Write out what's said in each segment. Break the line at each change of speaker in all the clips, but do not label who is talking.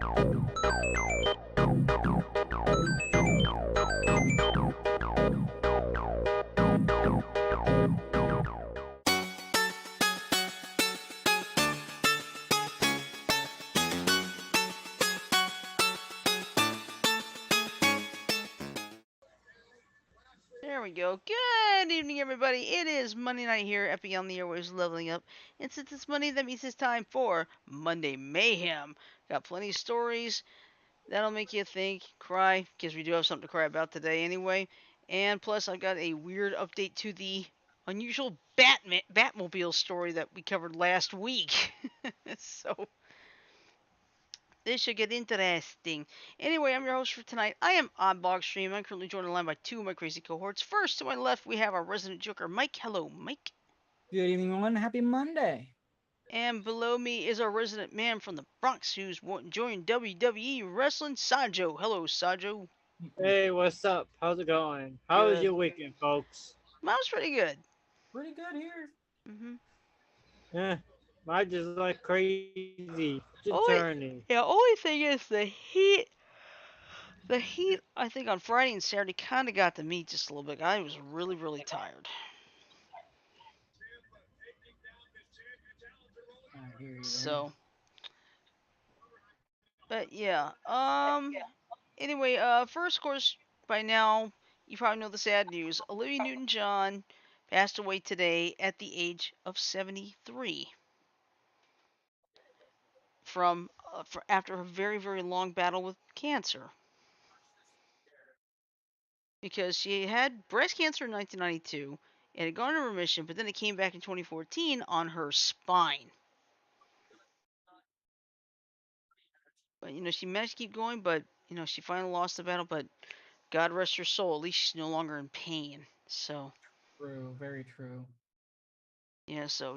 There we go. Good evening, everybody. It is Monday night here at Beyond the Airwaves Leveling Up. And since it's Monday, that means it's time for Monday Mayhem. Got plenty of stories that'll make you think, cry, because we do have something to cry about today anyway. And plus, I've got a weird update to the unusual Batmobile story that we covered last week. So, this should get interesting. Anyway, I'm your host for tonight. I am Oddbog Stream. I'm currently joined online by two of my crazy cohorts. First, to my left, we have our resident joker, Mike. Hello, Mike.
Good evening, everyone. Happy Monday.
And below me is our resident man from the Bronx who's joined WWE Wrestling, Sajo. Hello, Sajo.
Hey, what's up? How's it going? How was
Good.
your weekend, folks?
Mine was pretty good.
Pretty good here.
Mm-hmm.
Eh, mine just like crazy. Just
Only,
turning.
yeah, only thing is the heat. The heat, I think, on Friday and Saturday kind of got to me just a little bit. I was really, really tired.
I hear you there.
So, but yeah. Anyway, first, of course, by now you probably know the sad news. Olivia Newton-John passed away today at the age of 73 from after a very, very long battle with cancer. Because she had breast cancer in 1992, it had gone into remission, but then it came back in 2014 on her spine. But she managed to keep going, but she finally lost the battle. But God rest her soul. At least she's no longer in pain. So
True, very true.
yeah, so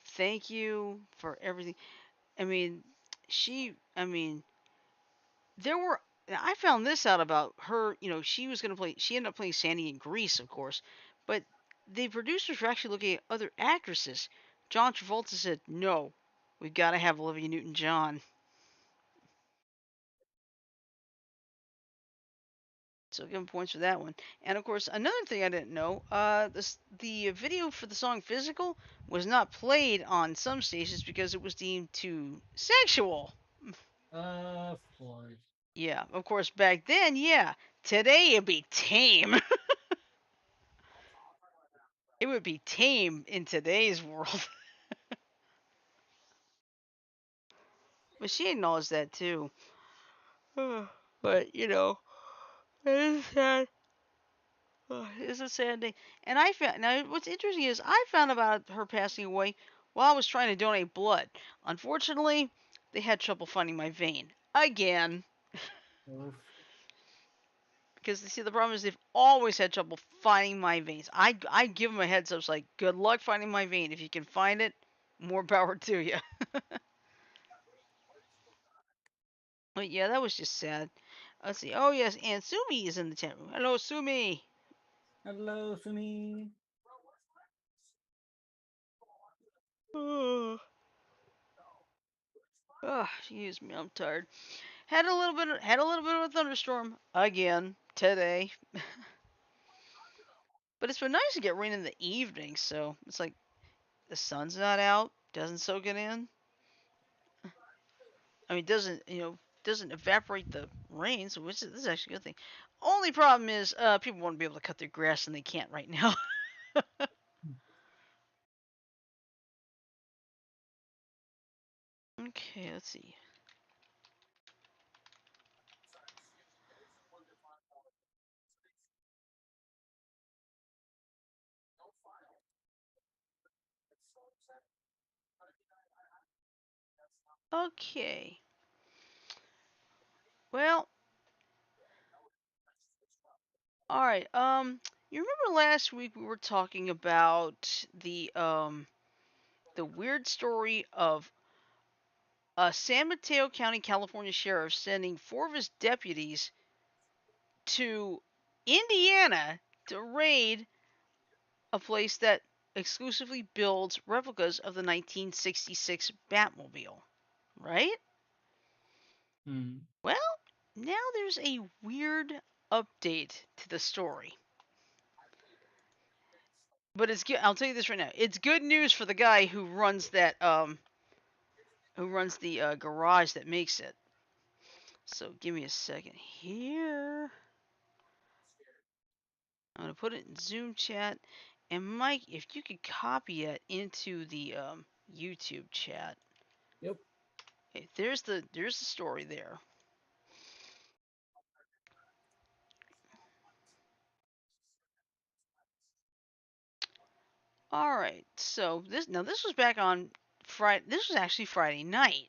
thank you for everything. I mean, I mean, there were. I found this out about her. She was gonna play. She ended up playing Sandy in Grease, of course, but the producers were actually looking at other actresses. John Travolta said, "No, we've got to have Olivia Newton-John." So give him points for that one. And of course, another thing I didn't know, the video for the song "Physical" was not played on some stations because it was deemed too sexual.
Of course.
Yeah, of course, back then, yeah. Today it'd be tame. It would be tame in today's world. But she acknowledged that too. But it's sad. It's a sad day. And I found now what's interesting is I found about her passing away while I was trying to donate blood. Unfortunately, they had trouble finding my vein again.
Oof.
Because see, the problem is they've always had trouble finding my veins. I give them a heads up, it's like good luck finding my vein. If you can find it, more power to you. But yeah, that was just sad. Let's see. Oh yes, and Sumi is in the chat room. Hello, Sumi.
Hello, Sumi.
Oh, excuse me, I'm tired. Had a little bit of a thunderstorm again today. But it's been nice to get rain in the evening, so it's like the sun's not out, doesn't soak it in. I mean, doesn't evaporate the rain, so this is actually a good thing. Only problem is, people want to be able to cut their grass and they can't right now. Okay, let's see. Okay. Well, all right. You remember last week we were talking about the weird story of a San Mateo County, California sheriff sending 4 of his deputies to Indiana to raid a place that exclusively builds replicas of the 1966 Batmobile, right?
Hmm.
Well, now there's a weird update to the story. But it's good. I'll tell you this right now. It's good news for the guy who runs the garage that makes it. So give me a second here. I'm gonna put it in Zoom chat. And Mike, if you could copy it into the YouTube chat.
Yep.
Okay, there's the story there. All right. So this was back on Friday. This was actually Friday night.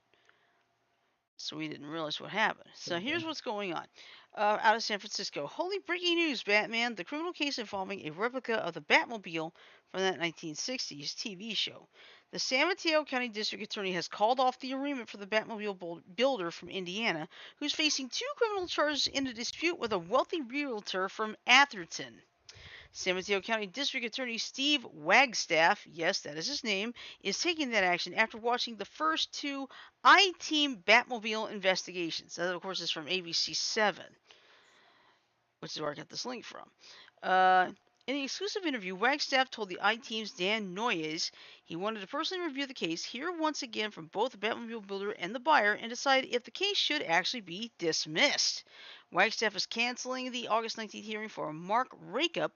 So we didn't realize what happened. So here's
Okay.
what's going on. Out of San Francisco. Holy breaking news, Batman. The criminal case involving a replica of the Batmobile from that 1960s TV show. The San Mateo County District Attorney has called off the arraignment for the Batmobile builder from Indiana, who's facing 2 criminal charges in a dispute with a wealthy realtor from Atherton. San Mateo County District Attorney Steve Wagstaff, yes, that is his name, is taking that action after watching the first 2 I-Team Batmobile investigations. That, of course, is from ABC 7, which is where I got this link from. In the exclusive interview, Wagstaff told the I-Team's Dan Noyes he wanted to personally review the case, hear once again from both the Batmobile builder and the buyer, and decide if the case should actually be dismissed. Wagstaff is canceling the August 19th hearing for Mark Rakup,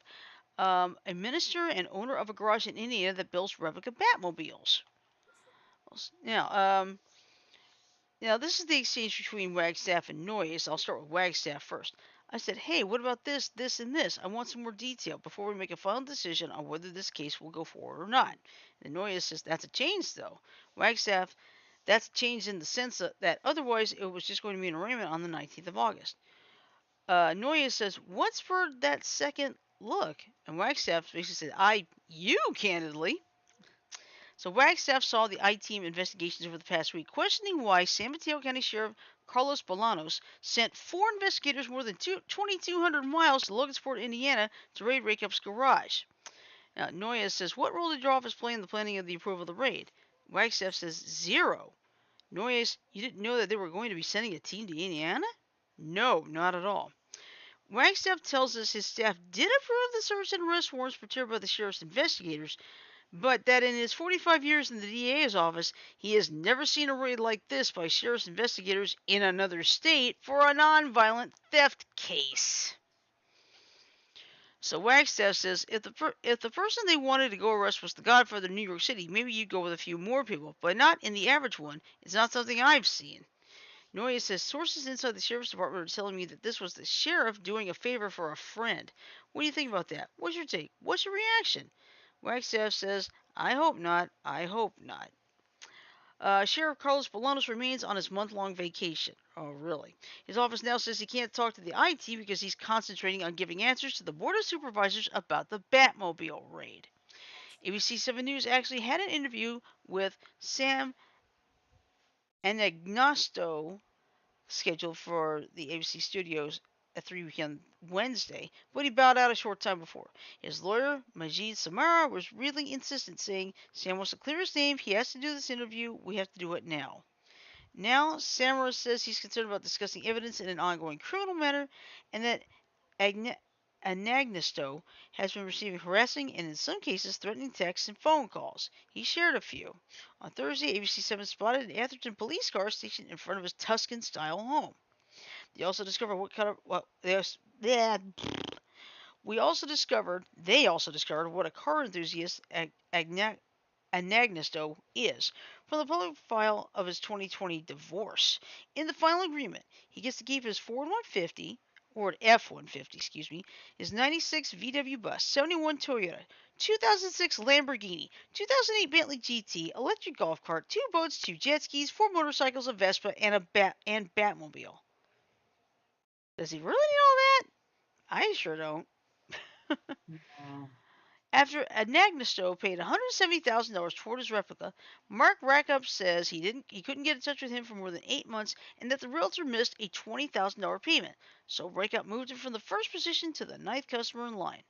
a minister and owner of a garage in Indiana that builds replica Batmobiles. Now, this is the exchange between Wagstaff and Noyes. I'll start with Wagstaff first. I said, hey, what about this, this, and this? I want some more detail before we make a final decision on whether this case will go forward or not. And Noyes says, that's a change, though. Wagstaff, that's a change in the sense that otherwise it was just going to be an arraignment on the 19th of August. Noyes says, what's for that second look? And Wagstaff basically said, you candidly. So Wagstaff saw the I-Team investigations over the past week, questioning why San Mateo County Sheriff Carlos Bolanos sent 4 investigators more than 2,200 miles to Logansport, Indiana to raid Rakup's garage. Now, Noyes says, what role did your office play in the planning of the approval of the raid? Wagstaff says, 0. Noyes, you didn't know that they were going to be sending a team to Indiana? No, not at all. Wagstaff tells us his staff did approve the search and arrest warrants prepared by the sheriff's investigators, but that in his 45 years in the DA's office, he has never seen a raid like this by sheriff's investigators in another state for a nonviolent theft case. So Wagstaff says, if the person they wanted to go arrest was the Godfather of New York City, maybe you'd go with a few more people, but not in the average one. It's not something I've seen. Noya says sources inside the sheriff's department are telling me that this was the sheriff doing a favor for a friend. What do you think about that? What's your take? What's your reaction? Wagstaff says, I hope not. I hope not. Sheriff Carlos Bolanos remains on his month-long vacation. Oh, really? His office now says he can't talk to the IT because he's concentrating on giving answers to the Board of Supervisors about the Batmobile raid. ABC 7 News actually had an interview with Sam Anagnosto, scheduled for the ABC studios at 3 p.m. Wednesday, but he bowed out a short time before. His lawyer, Majid Samara, was really insistent, saying, Sam wants to clear his name, he has to do this interview, we have to do it now. Now, Samara says he's concerned about discussing evidence in an ongoing criminal matter, and that Anagnosto has been receiving harassing and, in some cases, threatening texts and phone calls. He shared a few. On Thursday, ABC 7 spotted an Atherton police car stationed in front of his Tuscan-style home. They also discovered what kind of they also discovered what a car enthusiast Anagnosto is from the public file of his 2020 divorce. In the final agreement, he gets to keep his Ford 150, or F-150, excuse me, his 96 VW bus, 71 Toyota, 2006 Lamborghini, 2008 Bentley GT, electric golf cart, 2 boats, 2 jet skis, 4 motorcycles, a Vespa, and Batmobile. Does he really need all that? I sure don't.
Uh,
After Anagnosto paid $170,000 toward his replica, Mark Rackup says he couldn't get in touch with him for more than 8 months, and that the realtor missed a $20,000 payment. So Rackup moved him from the first position to the 9th customer in line.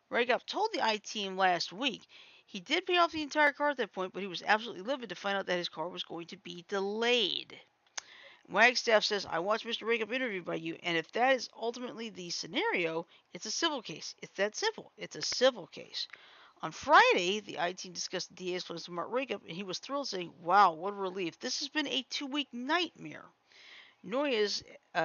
Rackup told the I-Team last week he did pay off the entire car at that point, but he was absolutely livid to find out that his car was going to be delayed. Wagstaff says, I watched Mr. Wake interviewed by you, and if that is ultimately the scenario, it's a civil case. It's that simple. It's a civil case. On Friday, the I team discussed the DA's plans to Mark Rakeup, and he was thrilled, saying, Wow, what a relief. This has been a 2 week nightmare. Noyes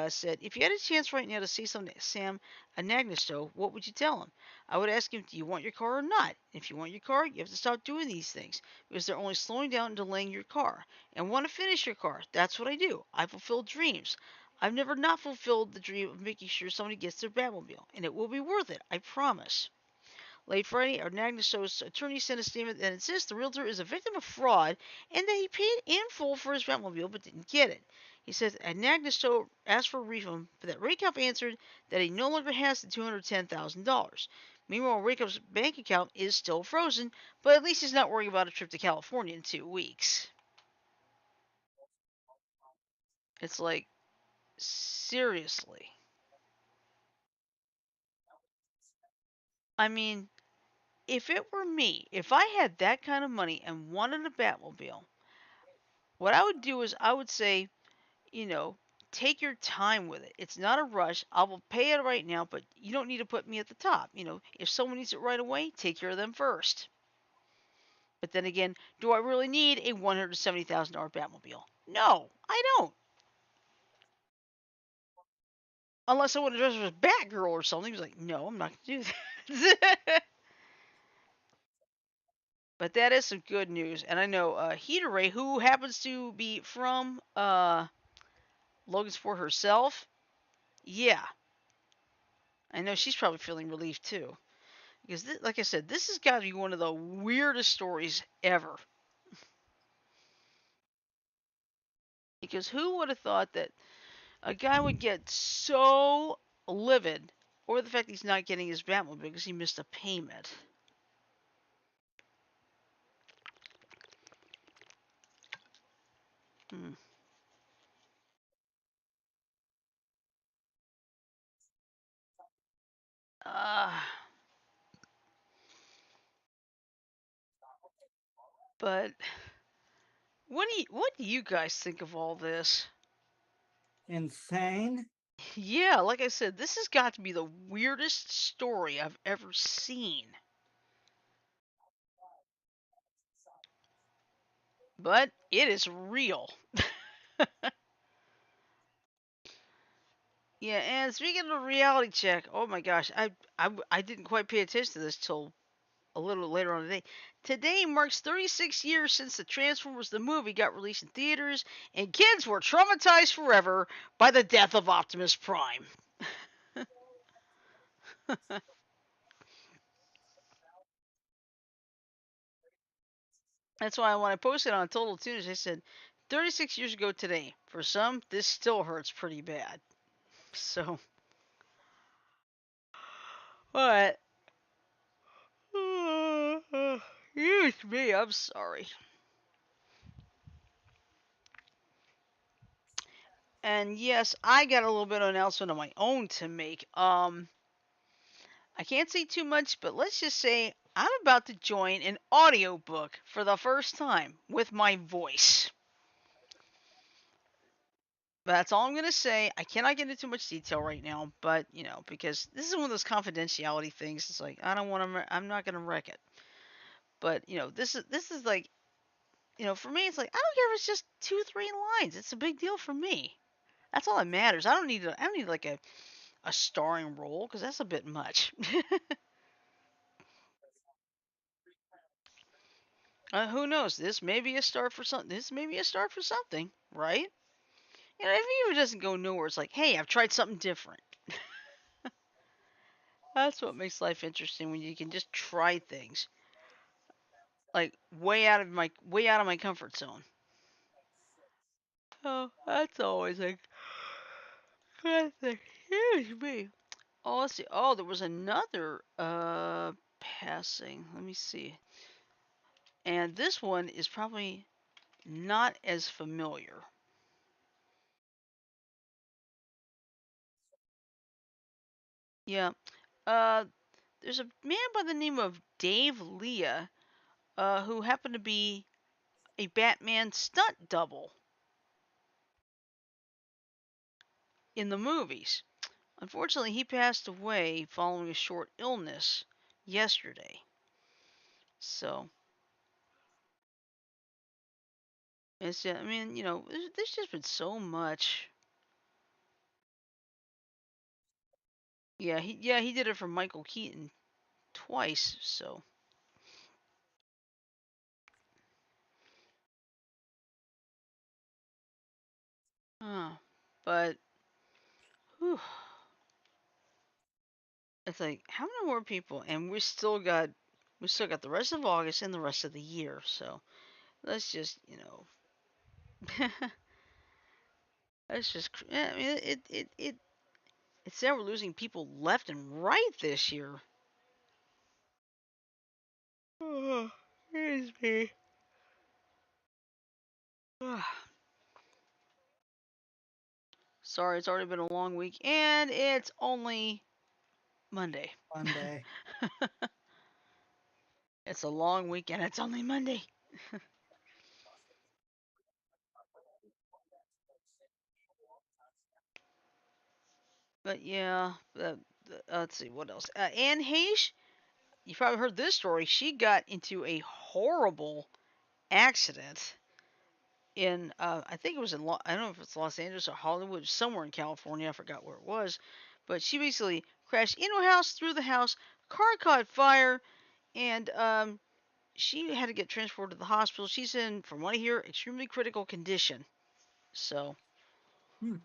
said, If you had a chance right now to say something to Sam Anagnosto, what would you tell him? I would ask him, Do you want your car or not? If you want your car, you have to stop doing these things because they're only slowing down and delaying your car. And want to finish your car. That's what I do. I fulfill dreams. I've never not fulfilled the dream of making sure somebody gets their Batmobile, and it will be worth it. I promise. Late Friday, Arnagnosto's attorney sent a statement that insists the realtor is a victim of fraud and that he paid in full for his Batmobile but didn't get it. He says Arnagnosto asked for a refund, but that Rakoff answered that he no longer has the $210,000. Meanwhile, Rakoff's bank account is still frozen, but at least he's not worrying about a trip to California in 2 weeks. It's like, seriously. I mean, if it were me, if I had that kind of money and wanted a Batmobile, what I would do is I would say, you know, take your time with it. It's not a rush. I will pay it right now, but you don't need to put me at the top. If someone needs it right away, take care of them first. But then again, do I really need a $170,000 Batmobile? No, I don't. Unless I want to dress as a Batgirl or something. He's like, no, I'm not going to do that. But that is some good news. And I know Heateray, who happens to be from Logansport herself, yeah, I know she's probably feeling relief too. Because, like I said, this has got to be one of the weirdest stories ever. Because who would have thought that a guy would get so livid over the fact he's not getting his Batmobile because he missed a payment? Hmm. Uh, but what do you guys think of all this?
Insane.
Yeah, like I said, this has got to be the weirdest story I've ever seen. But it is real. Yeah, and speaking of reality check, oh my gosh, I didn't quite pay attention to this till a little later on today. Today marks 36 years since the Transformers the movie got released in theaters, and kids were traumatized forever by the death of Optimus Prime. That's why when I posted on Total Tunes, I said 36 years ago today. For some, this still hurts pretty bad. So, but excuse me, I'm sorry. And yes, I got a little bit of an announcement of my own to make. I can't say too much, but let's just say I'm about to join an audiobook for the first time with my voice. That's all I'm going to say. I cannot get into too much detail right now, but, because this is one of those confidentiality things. It's like, I don't want to, I'm not going to wreck it. But, this is like, for me, it's like, I don't care if it's just 2, 3 lines. It's a big deal for me. That's all that matters. I don't need like a starring role because that's a bit much. Who knows? This may be a start for something. This may be a start for something, right? If it even doesn't go nowhere, it's like, hey, I've tried something different. That's what makes life interesting when you can just try things like way out of my comfort zone. Oh, that's always a good thing. Excuse me. Oh, let's see. Oh, there was another passing. Let me see. And this one is probably not as familiar. Yeah. Uh, there's a man by the name of Dave Leah, who happened to be a Batman stunt double. in the movies. Unfortunately, he passed away following a short illness yesterday. So, it's I mean, there's just been so much. Yeah, he did it for Michael Keaton twice. So, but whew, it's like how many more people, and we still got the rest of August and the rest of the year. So let's just let's just I mean it's sad we're losing people left and right this year. Oh, here's me. Sorry, it's already been a long week, and it's only Monday.
Monday.
It's a long week, and it's only Monday. But yeah, let's see what else. Anne Heche, you probably heard this story. She got into a horrible accident in, I think it was I don't know if it's Los Angeles or Hollywood, somewhere in California. I forgot where it was, but she basically crashed into a house, through the house. Car caught fire, and she had to get transported to the hospital. She's in, from what I hear, extremely critical condition. So,
Hmm.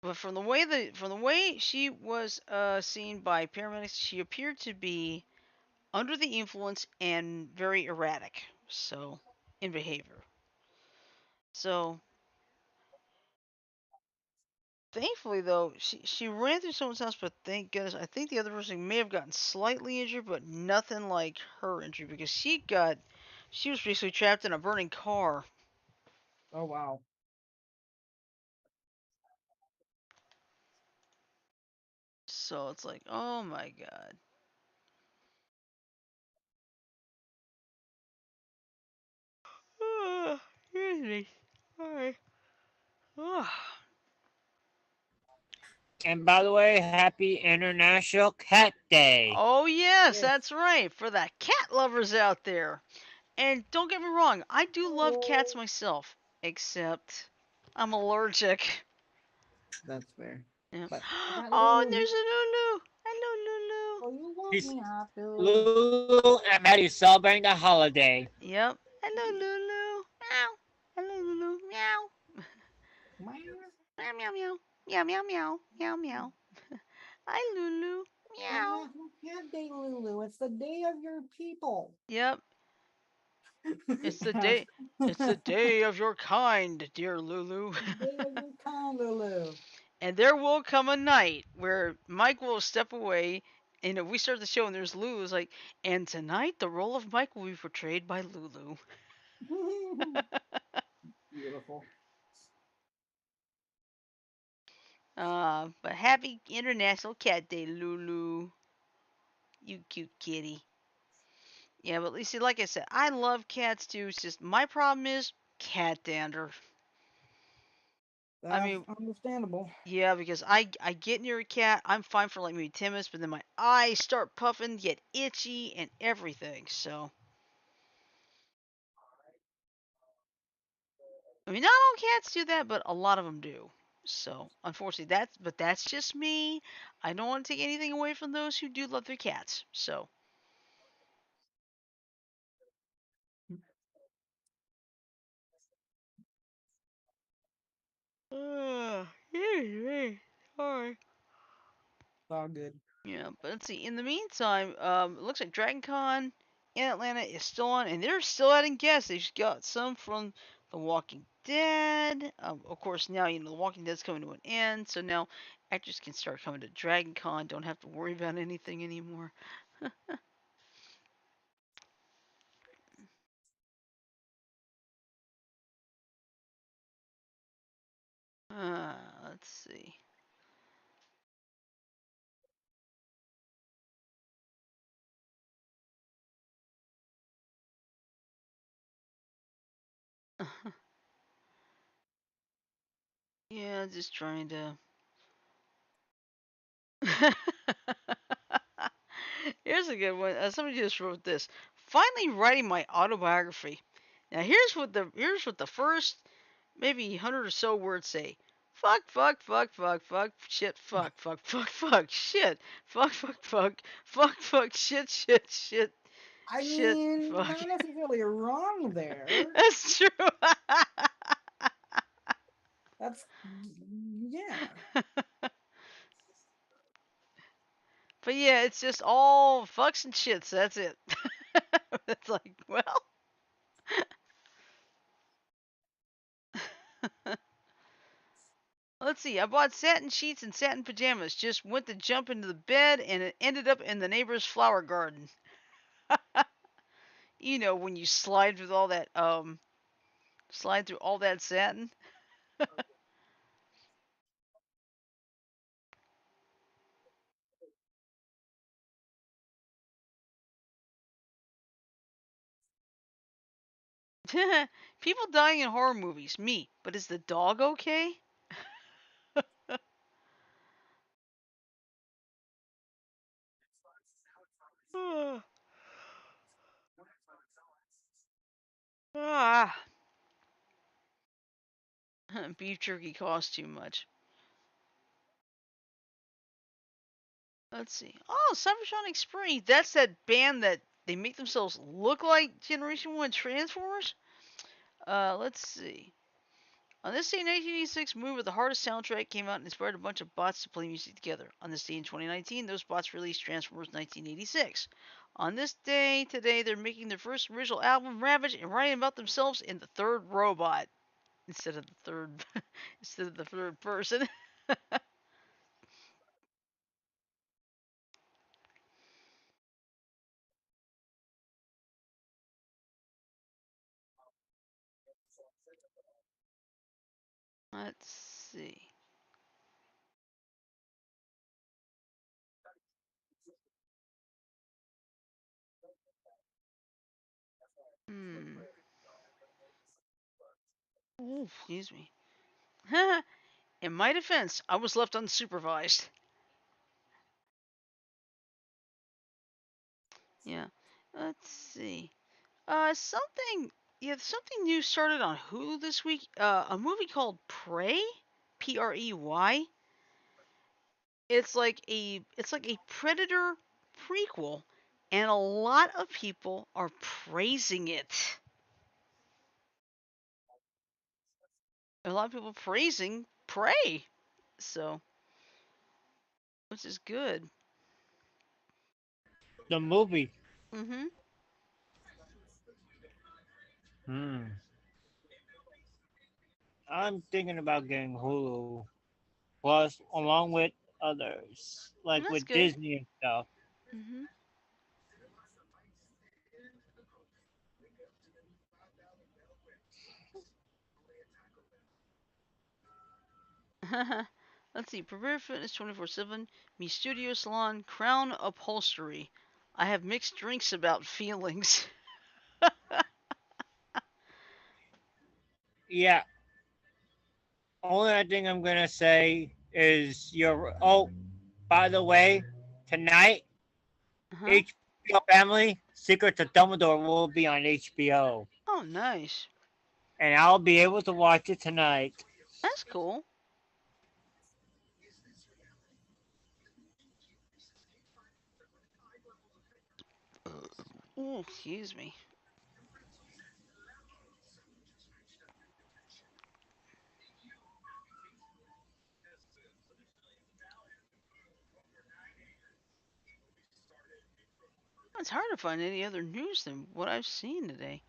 but from the way she was seen by paramedics, she appeared to be under the influence and very erratic. So, in behavior. So, thankfully though, she ran through someone's house, but thank goodness, I think the other person may have gotten slightly injured, but nothing like her injury because she was basically trapped in a burning car.
Oh wow.
So it's like, oh my god. Excuse me. Sorry.
And by the way, happy International Cat Day.
Oh yes,
Yes.
that's right. For the cat lovers out there. And don't get me wrong, I do love cats
Oh,
myself, except I'm allergic.
that's fair.
Yeah.
But I got
Oh, and
Lulu here.
there's a Lulu. Hello,
Oh, you woke
She's
me up, Lulu.
Lulu and Maddie celebrating the holiday.
Lulu. Yep. Hello, Lulu. Meow. Hello, Lulu. Meow.
Meow.
Meow, meow, meow. Meow, meow, meow. Meow, meow. Hi, Lulu. Meow.
International Cat Day, Lulu. It's the day of your people.
Yep. It's the
Gosh.
day. It's the day of your kind, dear Lulu.
Day of your kind, Lulu.
And there will come a night where Mike will step away, and if we start the show and there's Lulu's like, and tonight the role of Mike will be portrayed by Lulu.
Beautiful.
But happy International Cat Day, Lulu. You cute kitty. Yeah, but Lisa, like I said, I love cats too. It's just my problem is cat dander. I
That's
mean,
understandable.
yeah, because I get near a cat, I'm fine for like maybe 10 minutes, but then my eyes start puffing, get itchy, and everything. So, I mean, not all cats do that, but a lot of them do. So, unfortunately, that's just me. I don't want to take anything away from those who do love their cats. So, yeah, sorry.
It's all good.
Yeah, but let's see. In the meantime, it looks like Dragon Con in Atlanta is still on, and they're still adding guests. They've got some from The Walking Dead. Of course, now The Walking Dead's coming to an end, so now actors can start coming to Dragon Con. Don't have to worry about anything anymore. Let's see. Yeah, just trying to. Here's a good one. Somebody just wrote this. Finally writing my autobiography. Now here's what the first maybe 100 or so words say. Fuck, fuck, fuck, fuck, fuck, shit, fuck, fuck, fuck, fuck, shit, fuck, fuck, fuck, fuck, fuck, shit, shit, shit,
I
shit,
mean,
fuck.
not necessarily wrong there.
That's true.
That's yeah.
But yeah, it's just all fucks and shits. That's it. It's like, well. Let's see. I bought satin sheets and satin pajamas. Just went to jump into the bed and it ended up in the neighbor's flower garden. When you slide through all that satin. People dying in horror movies. Me. But is the dog okay? Ah. Beef jerky costs too much. Let's see. Oh, Cybertronic Spree. That's that band that they make themselves look like Generation 1 Transformers? Let's see. On this day in 1986, a movie with the hardest soundtrack came out and inspired a bunch of bots to play music together. On this day in 2019, those bots released Transformers 1986. On this day today, they're making their first original album, Ravage, and writing about themselves in the third robot instead of the third instead of the third person. Let's see. Hmm. Oh, excuse me. In my defense, I was left unsupervised. Yeah. Let's see. Something. Yeah, something new started on Hulu this week. A movie called Prey, Prey. It's like a Predator prequel, and a lot of people are praising it. A lot of people praising Prey, so which is good.
The movie.
Mhm.
Hmm. I'm thinking about getting Hulu. Plus, along with others, like
That's
with
good.
Disney and stuff.
Mhm. Let's see. Prepare Fitness 24/7. Me Studio Salon. Crown Upholstery. I have mixed drinks about feelings.
Yeah. Only thing I'm gonna say is your. Oh, by the way, tonight
Huh?
HBO Family Secrets of Dumbledore will be on HBO,
Oh, nice.
and I'll be able to watch it tonight.
That's cool. Ooh, excuse me. It's hard to find any other news than what I've seen today.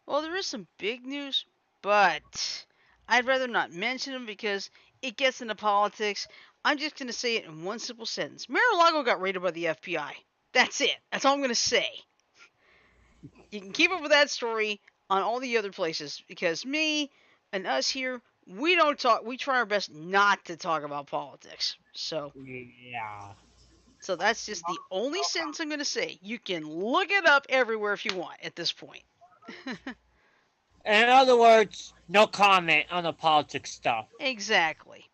Well, there is some big news, but I'd rather not mention them because it gets into politics. I'm just going to say it in one simple sentence. Mar-a-Lago got raided by the FBI. That's it. That's all I'm going to say. You can keep up with that story on all the other places because me and us here, we don't talk. We try our best not to talk about politics. So,
Yeah.
so that's just the only sentence I'm going to say. You can look it up everywhere if you want at this point.
In other words, no comment on the politics stuff.
Exactly.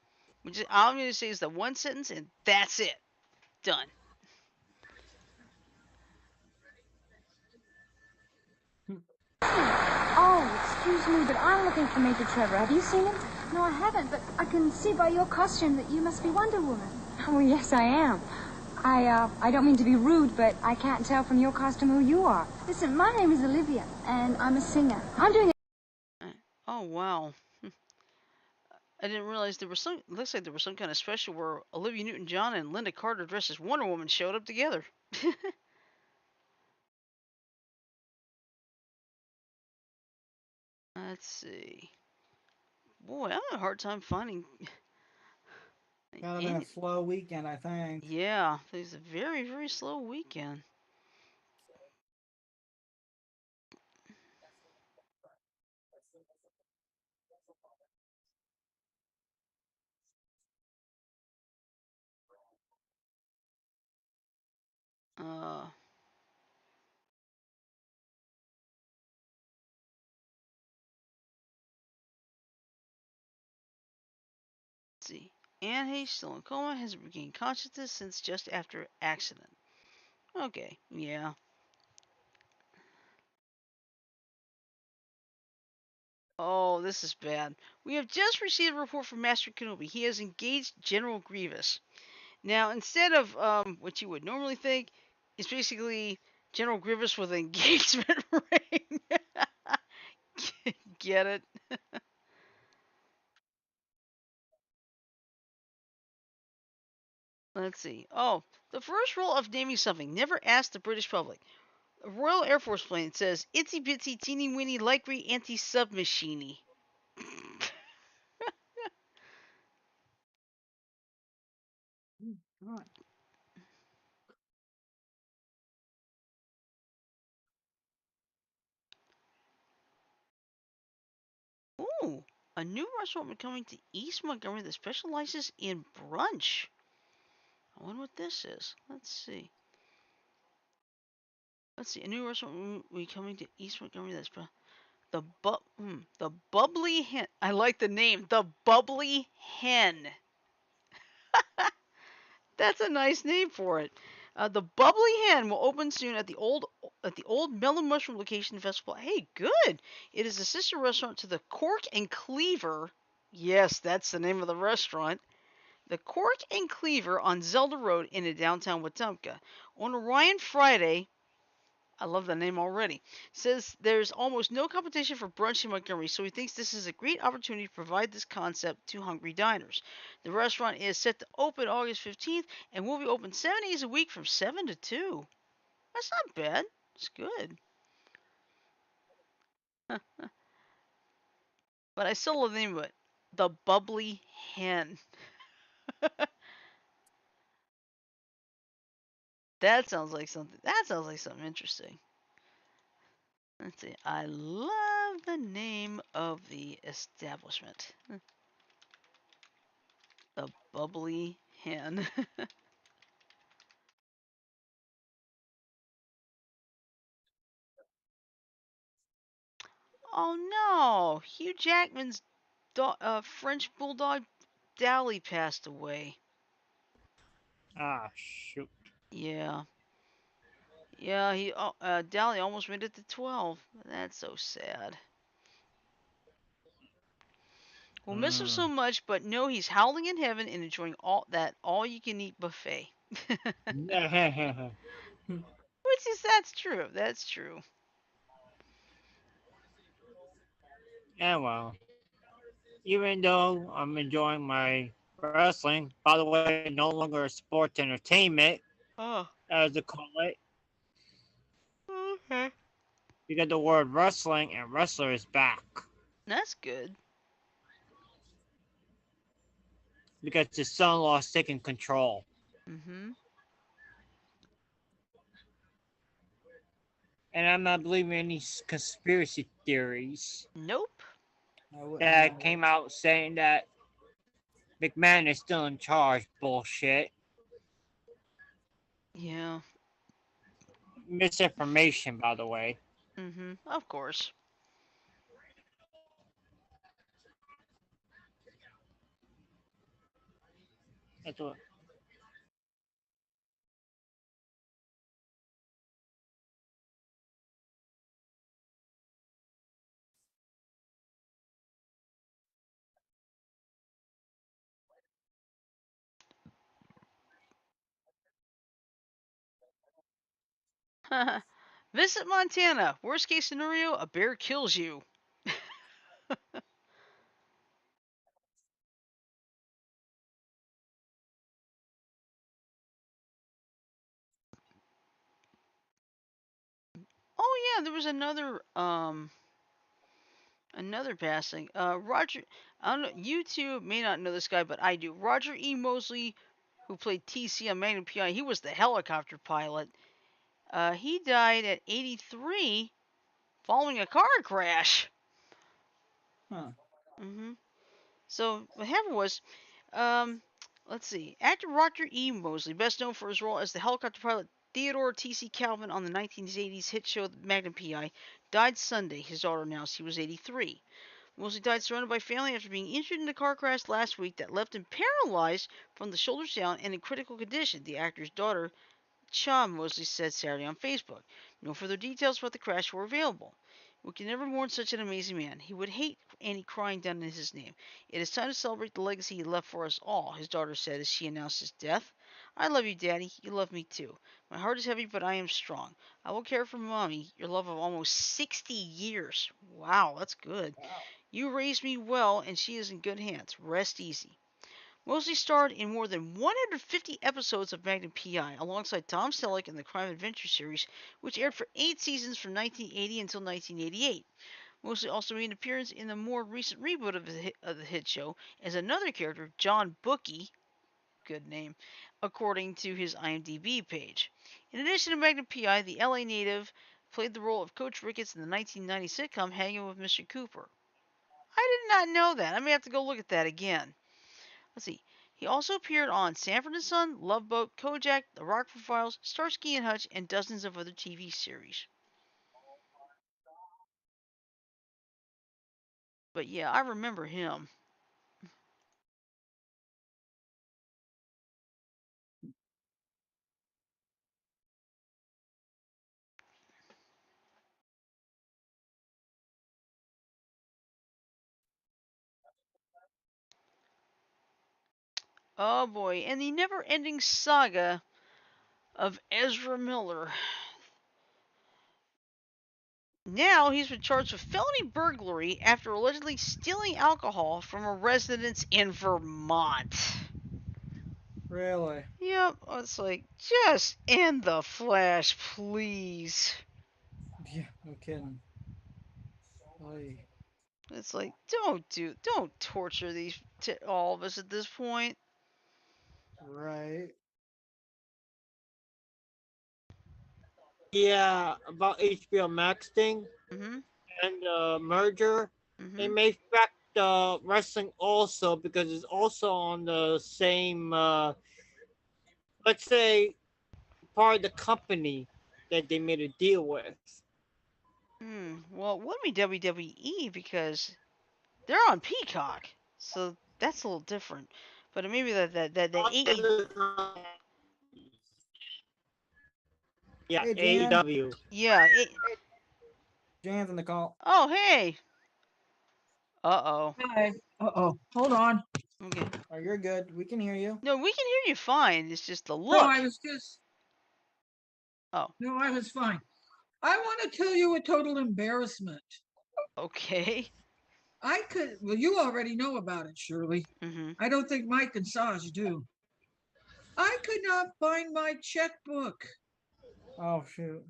All I'm going to say is the one sentence, and that's it. Done.
Oh, excuse me, but I'm looking for Major Trevor. Have you seen him? No, I haven't, but I can see by your costume that you must be Wonder Woman. Oh, yes, I am. I don't mean to be rude, but I can't tell from your costume who you are. Listen, my name is Olivia, and I'm a singer. I'm doing
Oh, wow. I didn't realize there was some. Looks like there was some kind of special where Olivia Newton-John and Linda Carter dressed as Wonder Woman showed up together. Let's see. Boy, I have a hard time finding.
Kind of been a slow weekend, I think.
Yeah, it's a very, very slow weekend. Uh, let's see. Anne Hayes, still in coma, has regained consciousness since just after accident. Okay, yeah. Oh, this is bad. We have just received a report from Master Kenobi. He has engaged General Grievous. Now, instead of what you would normally think, it's basically General Grievous with an engagement ring. Get it? Let's see. Oh, the first rule of naming something: never ask the British public. A Royal Air Force plane says itsy bitsy teeny weeny likely anti submachine.
Right.
Ooh, a new restaurant coming to East Montgomery that specializes in brunch. I wonder what this is. Let's see. Let's see. A new restaurant will be coming to East Montgomery that's the bubbly hen. I like the name. The bubbly hen. That's a nice name for it. The bubbly hen will open soon at the old Melon Mushroom Location Festival. Hey, good. It is a sister restaurant to the Cork and Cleaver. Yes, that's the name of the restaurant. The Cork and Cleaver on Zelda Road in downtown Wetumpka. On Orion Friday, I love the name already, says there's almost no competition for brunch in Montgomery, so he thinks this is a great opportunity to provide this concept to hungry diners. The restaurant is set to open August 15th and will be open 7 days a week from 7 to 2. That's not bad. It's good. But I still love the name of it. The Bubbly Hen. That sounds like something. That sounds like something interesting. Let's see. I love the name of the establishment. The Bubbly Hen. Oh no! Hugh Jackman's French bulldog Dally passed away.
Ah, shoot.
Yeah, yeah. Dally almost made it to 12. That's so sad. We'll miss him so
Mm.
much, but know he's howling in heaven and enjoying all you can eat buffet. Which is that's true. That's true.
Yeah, well, even though I'm enjoying my wrestling, by the way, no longer sports entertainment,
Oh,
as they call it,
okay.
because the word wrestling and wrestler is back.
That's good.
Because his son-in-law is taking control.
Mhm.
And I'm not believing any conspiracy theories
Nope.
I wouldn't
that
know.
came out saying that McMahon is still in charge. Bullshit.
Yeah.
Misinformation, by the way.
Mhm. Of course.
That's what
Visit Montana. Worst case scenario, a bear kills you. Oh yeah, there was another passing. Roger, I don't know. You two may not know this guy, but I do. Roger E Mosley, who played TC on Magnum PI. He was the helicopter pilot. He died at 83 following a car crash.
Huh.
hmm So what happened was, um, let's see, actor Roger E. Mosley, best known for his role as the helicopter pilot Theodore T.C. Calvin on the 1980s hit show Magnum P.I., died Sunday. His daughter announced he was 83. Mosley died surrounded by family after being injured in a car crash last week that left him paralyzed from the shoulders down and in critical condition. The actor's daughter, Cha Mosley, said Saturday on Facebook. No further details about the crash were available. We can never mourn such an amazing man. He would hate any crying done in his name. It is time to celebrate the legacy he left for us all, his daughter said as she announced his death. I love you, Daddy. You love me too. My heart is heavy, but I am strong. I will care for Mommy, your love of almost 60 years. Wow, that's good.
Wow.
You raised me well, and she is in good hands. Rest easy. Mosley starred in more than 150 episodes of Magnum P.I. alongside Tom Selleck in the crime adventure series, which aired for 8 seasons from 1980 until 1988. Mosley also made an appearance in the more recent reboot of the hit show as another character, John Bookie, good name, according to his IMDb page. In addition to Magnum P.I., the LA native played the role of Coach Ricketts in the 1990 sitcom Hanging with Mr. Cooper. I did not know that. I may have to go look at that again. Let's see. He also appeared on Sanford and Son, Love Boat, Kojak, The Rockford Files, Starsky and Hutch, and dozens of other TV series. But yeah, I remember him. Oh boy, and the never-ending saga of Ezra Miller. Now he's been charged with felony burglary after allegedly stealing alcohol from a residence in Vermont.
Really?
Yep, it's like, just end the flash, please.
Yeah, no kidding. Oy.
It's like, don't torture all of us at this point.
Right.
Yeah, about HBO Max thing
Mhm,
and merger. It
mhm.
may affect wrestling also because it's also on the same, let's say, part of the company that they made a deal with.
Well, it wouldn't be WWE because they're on Peacock, so that's a little different. But maybe that AE.
Yeah,
Hey, Jan.
AEW.
Yeah.
Jan's in the call.
Oh, hey. Uh-oh.
Hi. Uh-oh. Hold on.
Okay.
Oh, you're good. We can hear you.
No, we can hear you fine. It's just the
No,
look.
I was just.
Oh,
No, I was fine. I want to tell you a total embarrassment.
okay.
Well, you already know about it, Shirley.
Mhm.
I don't think Mike and Saj do. I could not find my checkbook.
Oh, shoot.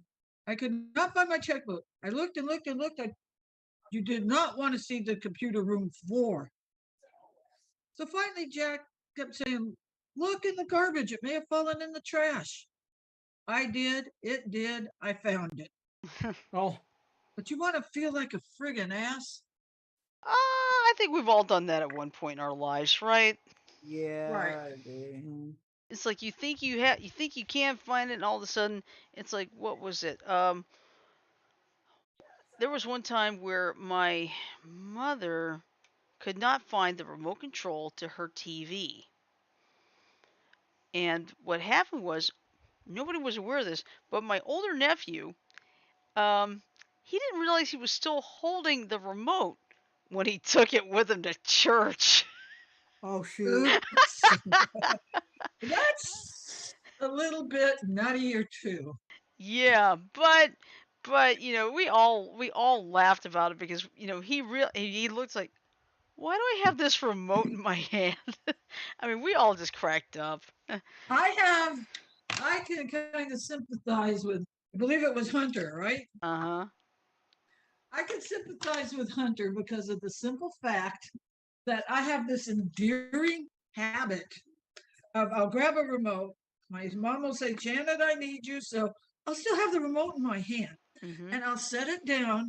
I could not find my checkbook. I looked and looked and looked. You did not want to see the computer room floor. So finally, Jack kept saying, look in the garbage. It may have fallen in the trash. I did. It did. I found it.
Oh,
But you want to feel like a friggin' ass?
I think we've all done that at one point in our lives, right?
Right.
yeah. I do.
It's like you think you can find it, and all of a sudden, it's like, what was it? There was one time where my mother could not find the remote control to her TV. And what happened was, nobody was aware of this, but my older nephew, um, he didn't realize he was still holding the remote when he took it with him to church.
Oh, shoot.
Oops. That's a little bit nuttier too.
Yeah, but we all laughed about it because he looks like, why do I have this remote in my hand? I mean, we all just cracked up.
I can kind of sympathize with, I believe it was Hunter, right?
Uh-huh.
I can sympathize with Hunter because of the simple fact that I have this endearing habit of I'll grab a remote. My mom will say, Janet, I need you. So I'll still have the remote in my hand
Mm-hmm.
and I'll set it down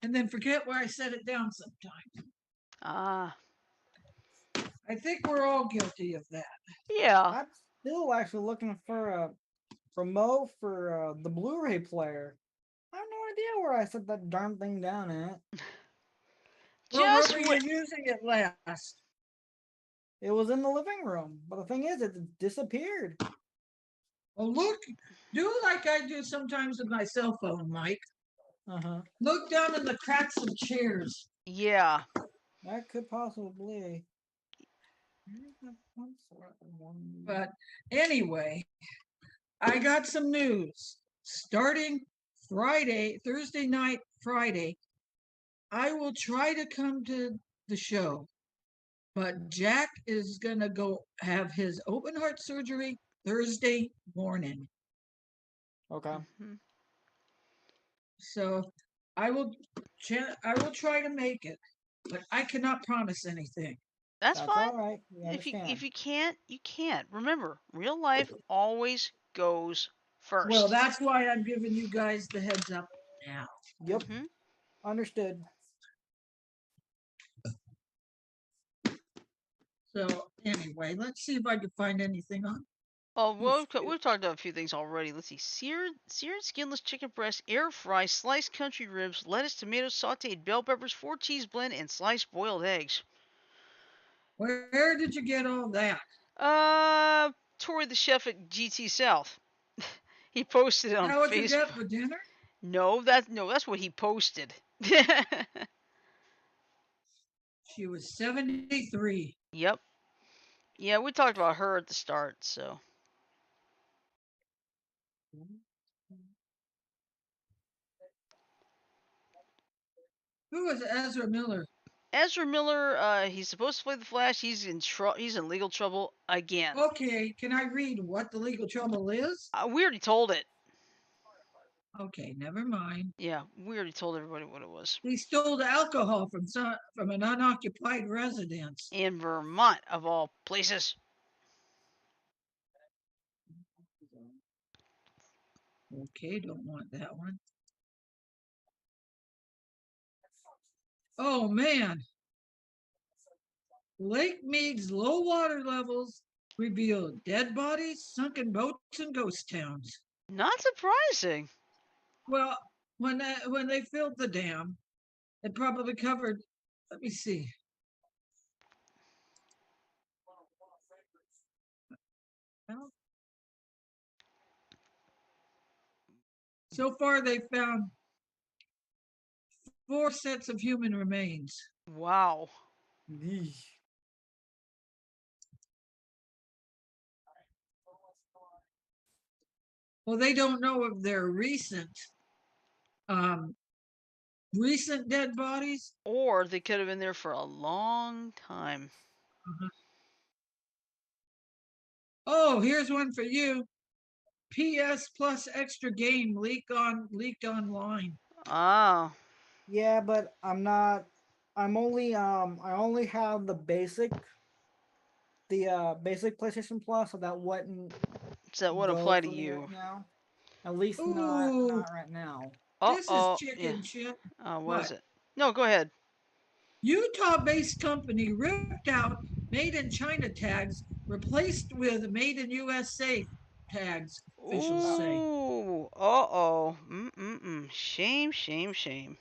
and then forget where I set it down sometimes.
Ah,
I think we're all guilty of that.
yeah.
I'm still actually looking for a remote for the Blu-ray player. I have no idea where I set that darn thing down at.
Well, where
Just
were
what?
you using it last?
It was in the living room, but the thing is, it disappeared.
Well, look, do like I do sometimes with my cell phone, Mike.
Uh-huh.
Look down in the cracks of chairs.
Yeah.
That could possibly.
But anyway, I got some news. Starting Thursday night, Friday, I will try to come to the show, but Jack is going to go have his open heart surgery Thursday morning.
Okay.
Mm-hmm.
So I will I will try to make it, but I cannot promise anything.
That's
That's
fine.
all right. We
If
understand.
you can't, you can't. Remember, real life always goes
Well,
first.
that's why I'm giving you guys the heads up now.
Yep.
Mm-hmm.
Understood.
So anyway, let's see if I can find anything on.
Oh, well, we've talked about a few things already. Let's see. Seared skinless chicken breast, air fry, sliced country ribs, lettuce, tomatoes, sauteed bell peppers, 4 cheese blend, and sliced boiled eggs.
Where did you get all that?
Tori the chef at GT South. He posted it on
How would you get
Facebook.
for dinner?
No, that's what he posted.
She was 73.
Yep. Yeah, we talked about her at the start, so.
Who was Ezra Miller?
Ezra Miller, he's supposed to play the Flash. He's in legal trouble again.
Okay, can I read what the legal trouble is?
We already told it.
Okay, never mind.
Yeah, we already told everybody what it was.
He stole alcohol from an unoccupied residence.
In Vermont, of all places.
Okay, don't want that one. Oh man. Lake Mead's low water levels reveal dead bodies, sunken boats, and ghost towns.
Not surprising.
Well, when they filled the dam, it probably covered. Let me see. Well, so far they found 4 sets of human remains.
Wow.
Yeesh.
Well, they don't know if they're recent dead bodies.
Or they could have been there for a long time.
Uh-huh. Oh, here's one for you. PS Plus extra game leaked online.
Ah.
Yeah, but I'm not. I'm only. I only have the basic PlayStation Plus, so that wouldn't
So that would
go
apply to
for me
you.
right now. At least
Ooh,
not right now.
this is
Yeah.
chicken shit.
What is
What?
it? No, go ahead.
Utah-based company ripped out made in China tags, replaced with made in USA tags, officials say.
Ooh. Uh-oh. Mm-mm-mm. Shame, shame, shame.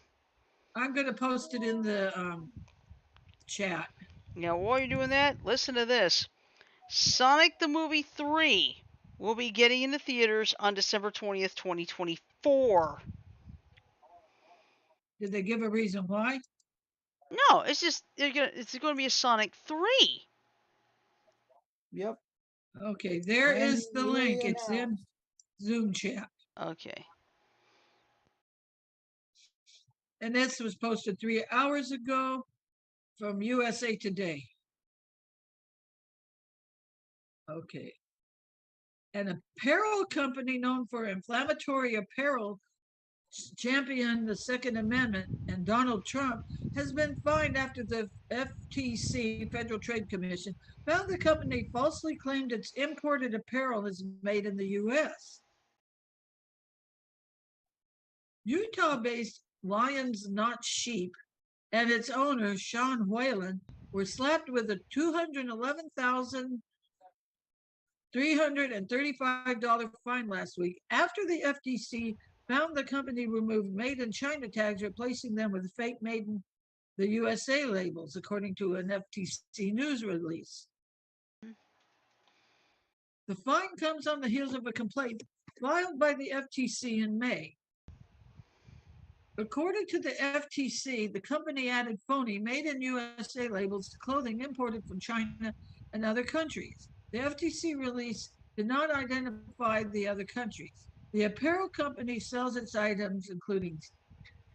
I'm going to post it in the chat.
Now, while you're doing that, listen to this. Sonic the Movie 3 will be getting into theaters on December 20th, 2024.
Did they give a reason why?
No, it's just it's going to be a Sonic 3.
Yep.
Okay, there
And
is the
newly
link. It's in.
announced.
Zoom chat.
Okay.
And this was posted 3 hours ago from USA Today. Okay. An apparel company known for inflammatory apparel championed the Second Amendment and Donald Trump has been fined after the FTC, Federal Trade Commission, found the company falsely claimed its imported apparel is made in the U.S. Utah-based Lions Not Sheep and its owner, Sean Whalen, were slapped with a $211,335 fine last week after the FTC found the company removed Made in China tags, replacing them with fake Made in the USA labels, according to an FTC news release. The fine comes on the heels of a complaint filed by the FTC in May. According to the FTC, the company added phony Made in USA labels to clothing imported from China and other countries. The FTC release did not identify the other countries. The apparel company sells its items, including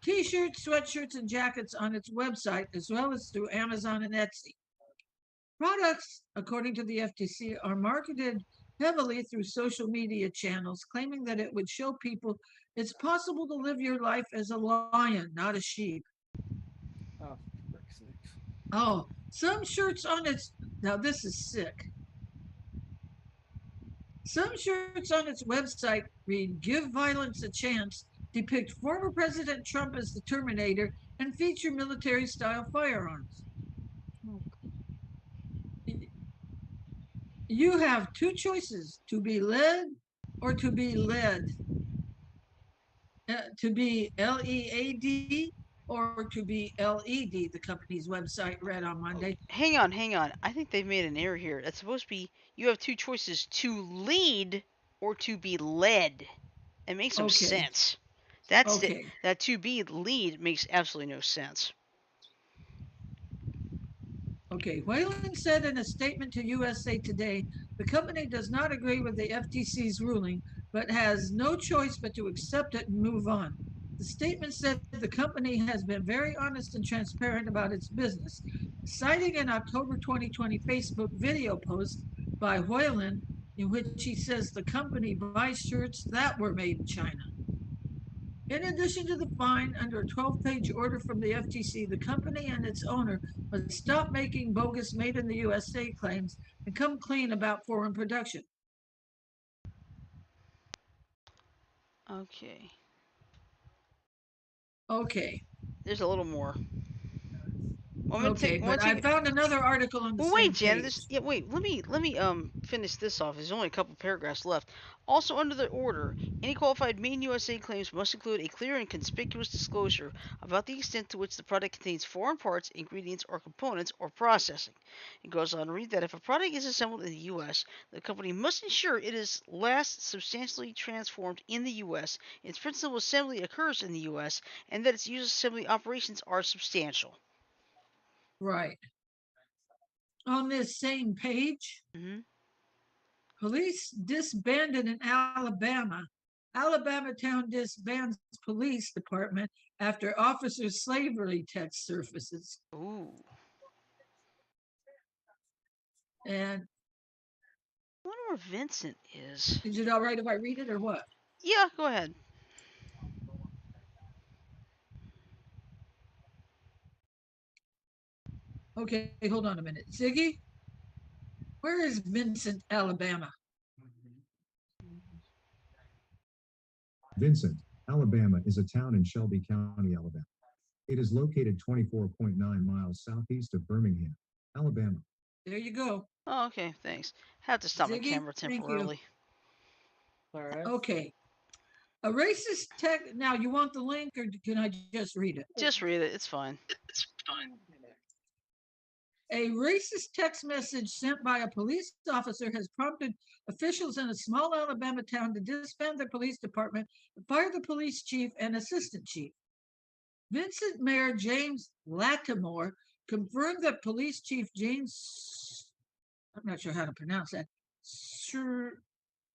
t-shirts, sweatshirts, and jackets on its website, as well as through Amazon and Etsy. Products, according to the FTC, are marketed heavily through social media channels, claiming that it would show people it's possible to live your life as a lion, not a sheep.
Oh, for frick's sake.
Oh, some shirts on its, now this is sick. Some shirts on its website read, "Give violence a chance," depict former President Trump as the Terminator, and feature military style firearms. You have two choices: to be led or to be led. To be LEAD or to be LED, the company's website read on Monday.
Hang on, hang on. I think they've made an error here. That's supposed to be you have two choices: to lead or to be led. It makes no
Okay.
sense. That's
Okay.
that to be lead makes absolutely no sense.
Okay. Whalen said in a statement to USA Today, the company does not agree with the FTC's ruling, but has no choice but to accept it and move on. The statement said the company has been very honest and transparent about its business, citing an October 2020 Facebook video post by Whalen in which he says the company buys shirts that were made in China. In addition to the fine, under a 12-page order from the FTC, the company and its owner must stop making bogus Made in the USA claims and come clean about foreign production.
Okay.
Okay.
There's a little more.
Okay, but I found another article on the
Well,
same
wait, Janet.
page.
Wait. Let me finish this off. There's only a couple paragraphs left. Also, under the order, any qualified Made in USA claims must include a clear and conspicuous disclosure about the extent to which the product contains foreign parts, ingredients, or components, or processing. It goes on to read that if a product is assembled in the U.S., the company must ensure it is last substantially transformed in the U.S., its principal assembly occurs in the U.S., and that its user assembly operations are substantial.
Right. On this same page,
Mm-hmm.
police disbanded in Alabama. Alabama town disbands police department after officer slavery text surfaces.
Ooh.
And
I wonder where Vincent is.
is it all right if I read it or what?
Yeah, go ahead.
Okay, hold on a minute. Ziggy, where is Vincent, Alabama?
Vincent, Alabama is a town in Shelby County, Alabama. It is located 24.9 miles southeast of Birmingham, Alabama.
There you go.
Oh, okay, thanks. Have to stop my
Ziggy,
camera
thank you.
temporarily.
All right.
Okay. A racist text. Now, you want the link or can I just read it?
Just read it. It's fine.
A racist text message sent by a police officer has prompted officials in a small Alabama town to disband their police department and fire the police chief and assistant chief. Vincent Mayor James Lattimore confirmed that police chief James, I'm not sure how to pronounce that,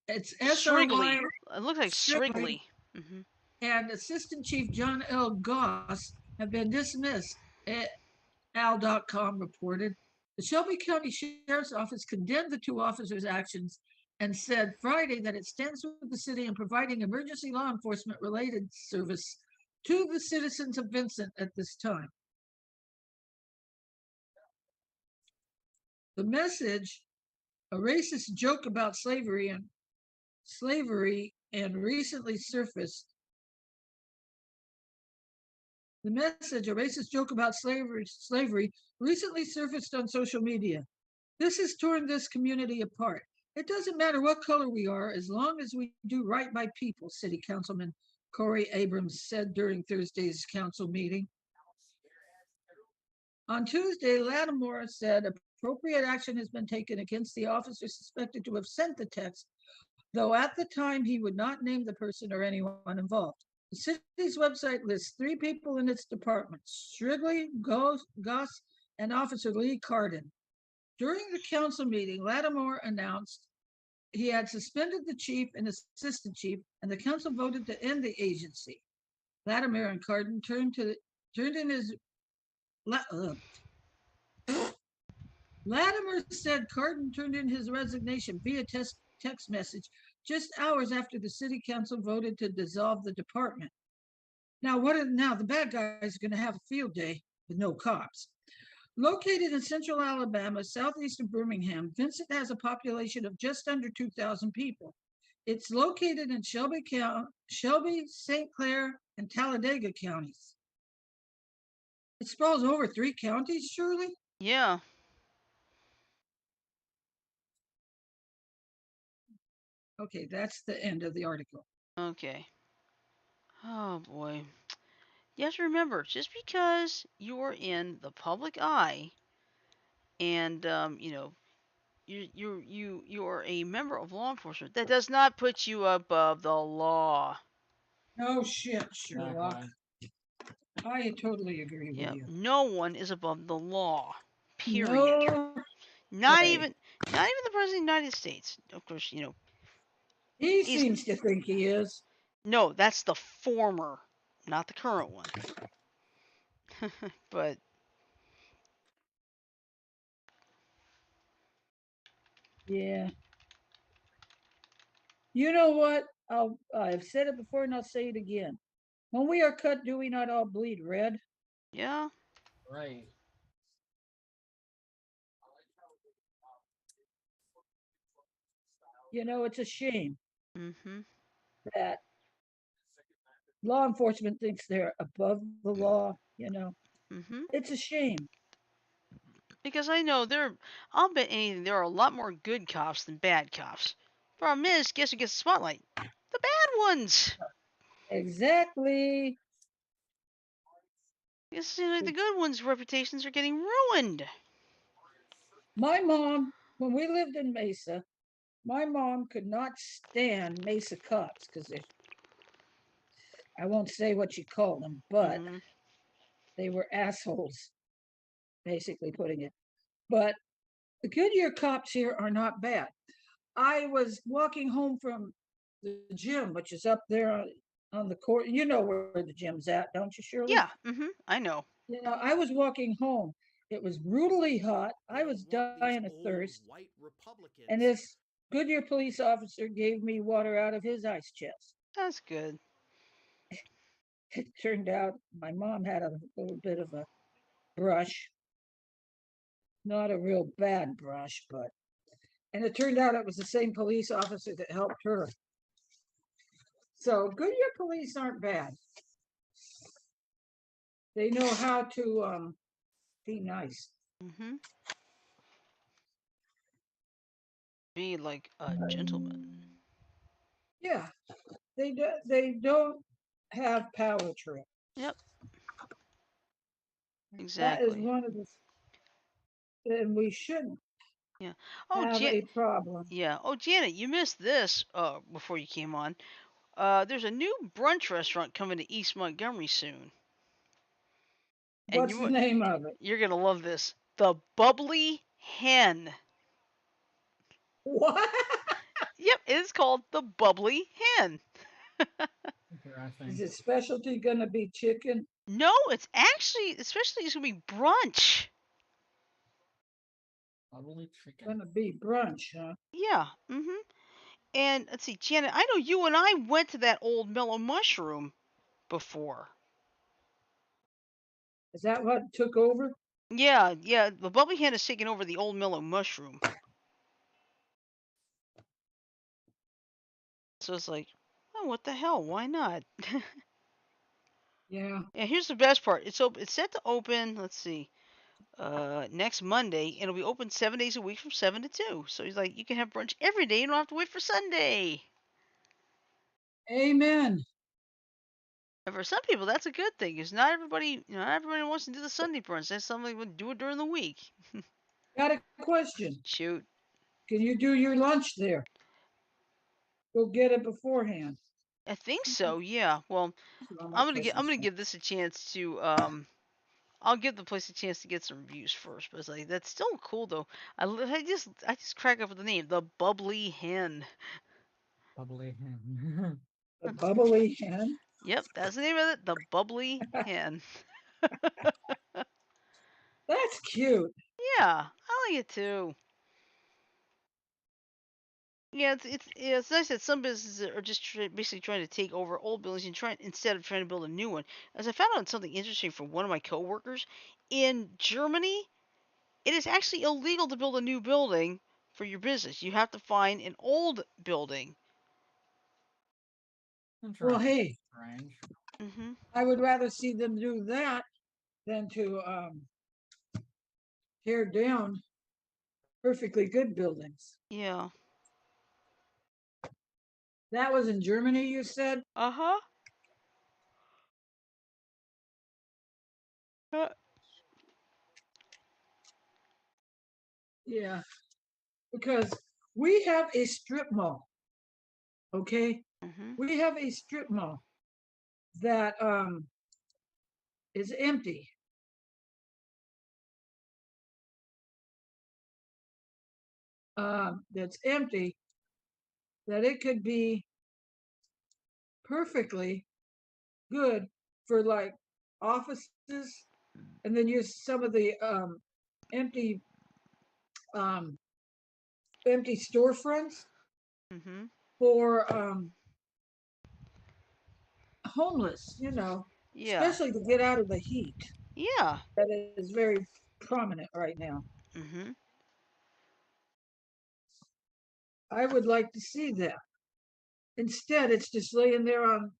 It's
Strigley.
SRY
It looks like
Strigley
Strigley.
and Assistant Chief John L. Goss have been dismissed, al.com reported. The Shelby County Sheriff's Office condemned the two officers' actions and said Friday that it stands with the city in providing emergency law enforcement related service to the citizens of Vincent at this time. The message, a racist joke about slavery and recently surfaced. The message, a racist joke about slavery recently surfaced on social media. This has torn this community apart. It doesn't matter what color we are, as long as we do right by people, City Councilman Corey Abrams said during Thursday's council meeting. On Tuesday, Lattimore said appropriate action has been taken against the officer suspected to have sent the text, though at the time he would not name the person or anyone involved. The city's website lists 3 people in its department: Strigley, Goss, and Officer Lee Carden. During the council meeting, Lattimore announced he had suspended the chief and assistant chief, and the council voted to end the agency. Lattimore and Carden Lattimore said Carden turned in his resignation via text message just hours after the city council voted to dissolve the department. Now, the bad guys are going to have a field day with no cops. Located in central Alabama, southeast of Birmingham, Vincent has a population of just under 2,000 people. It's located in Shelby, St. Clair, and Talladega counties. It sprawls over 3 counties, surely?
Yeah.
Okay, that's the end of the article.
Okay. Oh boy. You have to remember, just because you're in the public eye, and you're a member of law enforcement, that does not put you above the law.
No shit, Sherlock. I totally agree with you.
No one is above the law. Period.
No.
Not
way.
even the President of the United States. Of course,
He seems to think he is.
No, that's the former, not the current one. But
yeah. You know what? I've said it before and I'll say it again. When we are cut, do we not all bleed red?
yeah.
Right.
You know, it's a shame
Mm-hmm.
that law enforcement thinks they're above the law,
Mm-hmm.
It's a shame.
Because I know I'll bet anything, there are a lot more good cops than bad cops. Problem is, guess who gets the spotlight? The bad ones.
Exactly.
Because the good ones' reputations are getting ruined.
My mom, when we lived in Mesa, my mom could not stand Mesa cops because I won't say what you call them, but they were assholes, basically putting it. But the Goodyear cops here are not bad. I was walking home from the gym, which is up there on the court. You know where the gym's at, don't you, Shirley?
Yeah. I know.
I was walking home. It was brutally hot. I was dying of thirst. And this Goodyear police officer gave me water out of his ice chest.
That's good.
It turned out my mom had a little bit of a brush. Not a real bad brush, and it turned out it was the same police officer that helped her. So Goodyear police aren't bad. They know how to be nice.
Mm-hmm. Be like a gentleman.
Yeah, they don't have power trips.
Yep. Exactly.
That is one of the, and we shouldn't have a problem.
Yeah. Oh, Janet, you missed this before you came on. There's a new brunch restaurant coming to East Montgomery soon.
What's the name of it?
You're gonna love this. The Bubbly Hen.
What?
Yep, it is called the Bubbly Hen.
Interesting.
Is its specialty gonna be chicken?
No, it's actually, especially it's gonna be brunch.
Bubbly chicken.
Gonna be brunch, huh?
Yeah. And let's see, Janet, I know you and I went to that old Mellow Mushroom before.
Is that what took over?
Yeah, the Bubbly Hen has taken over the old Mellow Mushroom. So it's like, oh, what the hell? Why not?
Yeah.
Yeah, here's the best part. It's open. It's set to open. Let's see. Next Monday, and it'll be open 7 days a week from 7 to 2. So he's like, you can have brunch every day. You don't have to wait for Sunday.
Amen.
And for some people, that's a good thing. Because not everybody wants to do the Sunday brunch. That's something would do it during the week.
Got a question.
Shoot.
Can you do your lunch there? Go get it beforehand.
I think so. Yeah. Well,
All my
I'm
questions.
gonna give this a chance to I'll give the place a chance to get some reviews first, but it's like that's still cool though. I just crack up with the name, the Bubbly Hen.
Bubbly hen.
The bubbly hen.
Yep, that's the name of it, the Bubbly Hen.
That's cute.
Yeah, I like it too. Yeah, it's nice that some businesses are just basically trying to take over old buildings and instead of trying to build a new one. As I found out something interesting from one of my coworkers, in Germany, it is actually illegal to build a new building for your business. You have to find an old building.
Well, hey,
Strange.
Mhm.
I would rather see them do that than to tear down perfectly good buildings.
Yeah.
That was in Germany, you said?
Uh huh. Uh,
Yeah, because we have a strip mall. Okay,
mhm.
we have a strip mall that is empty. That's empty. That it could be perfectly good for like offices, and then use some of the empty um, empty storefronts
Mhm.
for homeless.
Yeah.
Especially to get out of the heat
Yeah.
that is very prominent right now.
Mhm.
I would like to see that. Instead, it's just laying there on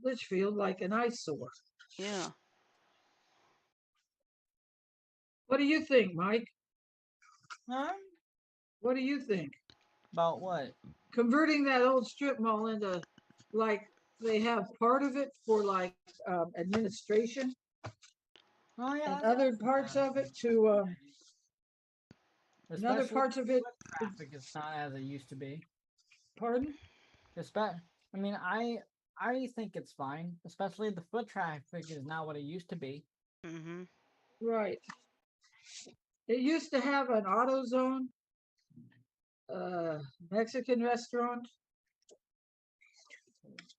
Litchfield like an eyesore.
Yeah.
What do you think, Mike?
Huh?
What do you think?
About what?
Converting that old strip mall into like they have part of it for like administration
Oh yeah.
and
that's
other
not
parts
bad.
of it to and other
Especially
parts of it.
traffic is not as it used to be.
Pardon?
I mean, I think it's fine. Especially the foot traffic is not what it used to be.
Mhm.
Right. It used to have an auto zone, uh, Mexican restaurant,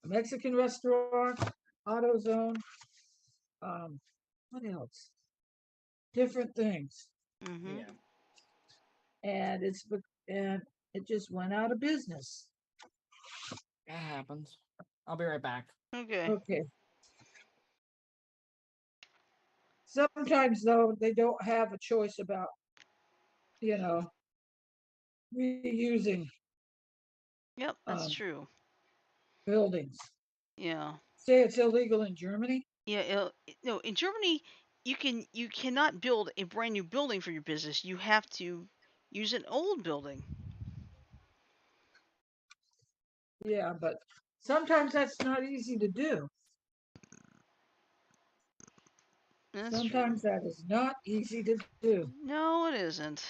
Mexican restaurant, auto zone. What else? Different things,
Mhm.
and and it just went out of business.
That happens. I'll be right back.
Okay.
Okay. Sometimes though they don't have a choice about you know reusing
Yep, that's
um,
true.
buildings.
Yeah.
Say it's illegal in Germany.
Yeah. No, in Germany, you cannot build a brand new building for your business. You have to use an old building.
Yeah, but sometimes that's not easy to do.
That's true.
Sometimes that is not easy to do,
No, it isn't.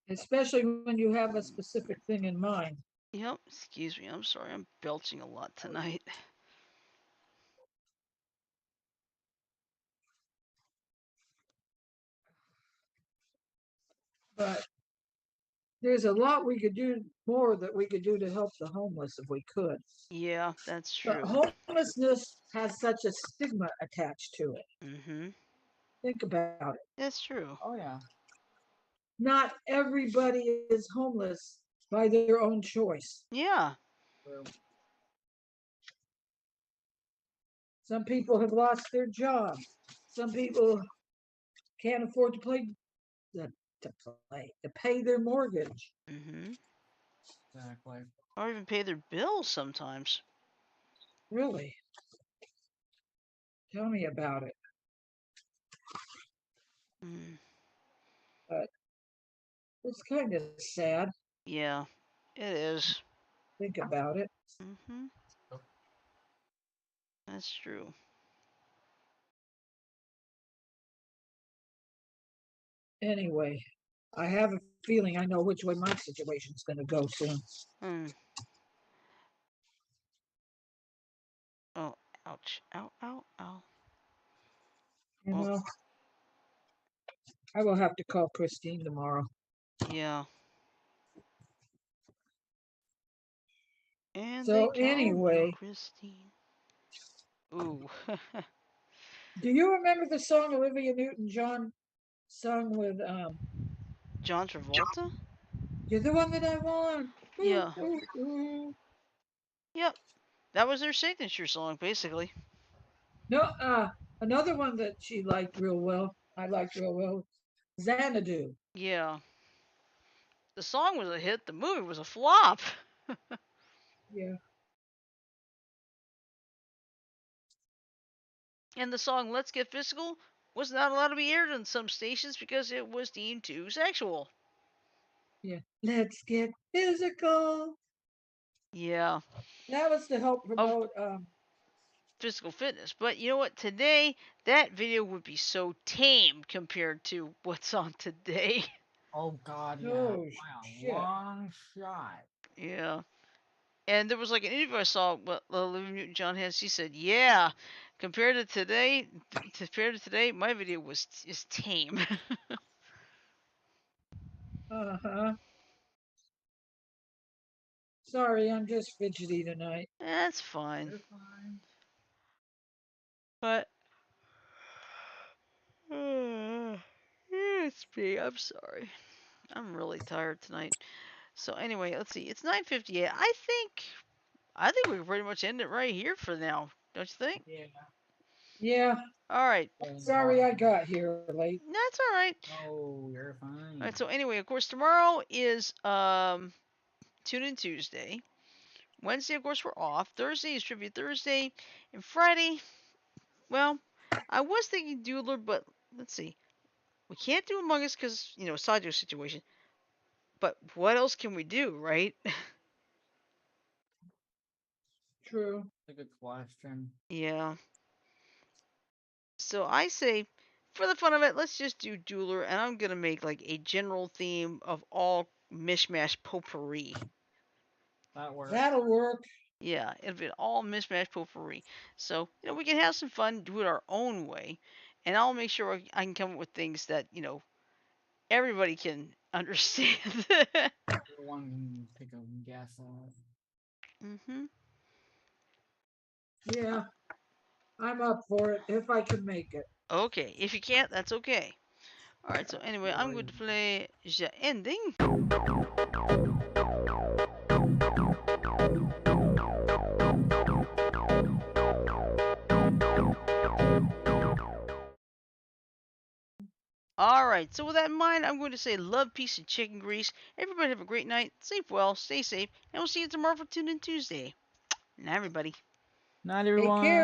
especially when you have a specific thing in mind.
Yep. Excuse me. I'm sorry. I'm belching a lot tonight.
But there's a lot we could do more that we could do to help the homeless if we could.
Yeah, that's
But
true.
homelessness has such a stigma attached to it.
Mm-hmm.
Think about it.
That's true.
Oh yeah.
Not everybody is homeless by their own choice.
Yeah.
True.
Some people have lost their jobs. Some people can't afford to pay their mortgage.
Mm-hmm.
Exactly.
Or even pay their bills sometimes.
Really, tell me about it.
Mm.
But it's kind of sad.
Yeah, it is.
Think about it.
Mm-hmm. That's true.
Anyway, I have a feeling I know which way my situation's going to go soon.
Hmm. Oh, ouch. Ow, ow, ow.
You
Oh.
know, I will have to call Christine tomorrow.
Yeah. And they
So
called me
anyway,
Christine. Ooh.
do you remember the song Olivia Newton-John sung with
John Travolta?
"You're the one that I want"? Ooh,
Yeah.
ooh, ooh.
Yep. That was their signature song, basically.
No, another one that she liked real well. I liked real well. Xanadu.
Yeah. The song was a hit. The movie was a flop.
Yeah.
And the song Let's Get Physical was not allowed to be aired on some stations because it was deemed too sexual.
Yeah. Let's get physical.
Yeah.
That was to help
Of
promote
physical fitness. But you know what? Today, that video would be so tame compared to what's on today.
Oh God, yeah.
oh
Wow,
shit.
long shot.
Yeah. And there was like an interview I saw what Olivia Newton-John had. She said, "Yeah, compared to today, my video was is tame."
Uh-huh. Sorry, I'm just fidgety tonight.
That's fine.
You're fine.
But it's me. I'm sorry. I'm really tired tonight. So anyway, let's see. It's 9:58. I think we can pretty much end it right here for now. Don't you think?
Yeah.
Yeah.
All right.
Sorry I got here late.
That's all right.
Oh, you're
All
fine.
right. So anyway, of course, tomorrow is Tune In Tuesday. Wednesday, of course, we're off. Thursday is Tribute Thursday, and Friday, well, I was thinking Doodler, but let's see. We can't do Among Us because Sajo's situation. But what else can we do, right?
True.
That's a good question.
Yeah. So I say, for the fun of it, let's just do Dueler, and I'm gonna make like a general theme of all mishmash potpourri.
That works.
That'll work.
Yeah, it'll be all mishmash potpourri. So we can have some fun, do it our own way, and I'll make sure I can come up with things that everybody can understand.
Everyone can take a guess at.
Mhm.
Yeah. I'm up for it if I can make it.
Okay, if you can't, that's okay. All right. So anyway, I'm going to play the ending. Alright, so with that in mind, I'm going to say love, peace, and chicken grease. Everybody have a great night. Sleep well, stay safe, and we'll see you tomorrow for Tune In Tuesday. Night, everybody.
Not
Take
everyone.
care.